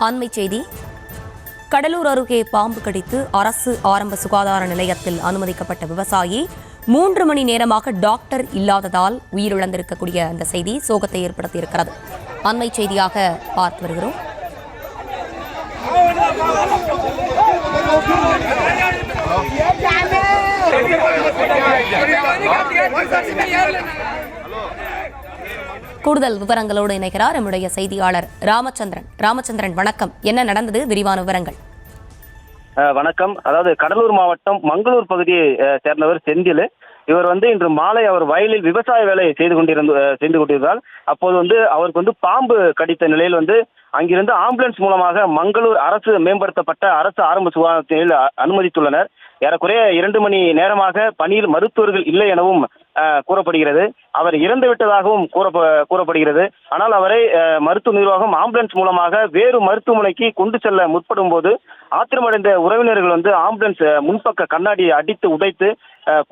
அண்மை செய்தி. கடலூர் அருகே பாம்பு கடித்து அரசு ஆரம்ப சுகாதார நிலையத்தில் அனுமதிக்கப்பட்ட விவசாயி 3 மணி நேரமாக டாக்டர் இல்லாததால் உயிரிழந்திருக்கக்கூடிய அந்த செய்தி சோகத்தை ஏற்படுத்தியிருக்கிறது. அண்மை செய்தியாக பார்த்து வருகிறோம். கூடுதல் விவரங்களோடு இணைகிறார் நம்முடைய செய்தியாளர் ராமச்சந்திரன். வணக்கம். என்ன நடந்தது? விரிவான விவரங்கள். வணக்கம். அதாவது கடலூர் மாவட்டம் மங்களூர் பகுதியை சேர்ந்தவர் செந்தில். இவர் இன்று மாலை அவர் வயலில் விவசாய வேலை செய்து கொண்டிருந்தால் அப்போது அவருக்கு பாம்பு கடித்த நிலையில் அங்கிருந்து ஆம்புலன்ஸ் மூலமாக மங்களூர் அரசு மேம்படுத்தப்பட்ட அரசு ஆரம்ப சுகாதாரத்தில் அனுமதித்துள்ளனர். ஏறக்குறைய 2 மணி நேரமாக பணியில் மருத்துவர்கள் இல்லை எனவும் கூறப்படுகிறது. அவர் இறந்து விட்டதாகவும் கூறப்படுகிறது. ஆனால் அவரை மருத்துவ நிர்வாகம் ஆம்புலன்ஸ் மூலமாக வேறு மருத்துவமனைக்கு கொண்டு செல்ல முற்படும் போது ஆத்திரமடைந்த உறவினர்கள் ஆம்புலன்ஸ் முன்பக்க கண்ணாடியை அடித்து உடைத்து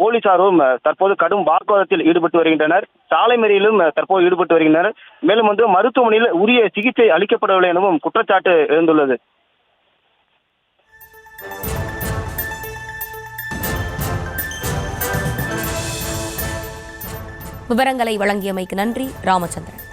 போலீசாரும் தற்போது கடும் வாக்குவாதத்தில் ஈடுபட்டு வருகின்றனர். சாலை மறியலிலும் தற்போது ஈடுபட்டு வருகின்றனர். மேலும் மருத்துவமனையில் உரிய சிகிச்சை அளிக்கப்படவில்லை எனவும் குற்றச்சாட்டு எழுந்துள்ளது. விவரங்களை வழங்கியமைக்கு நன்றி ராமச்சந்திரன்.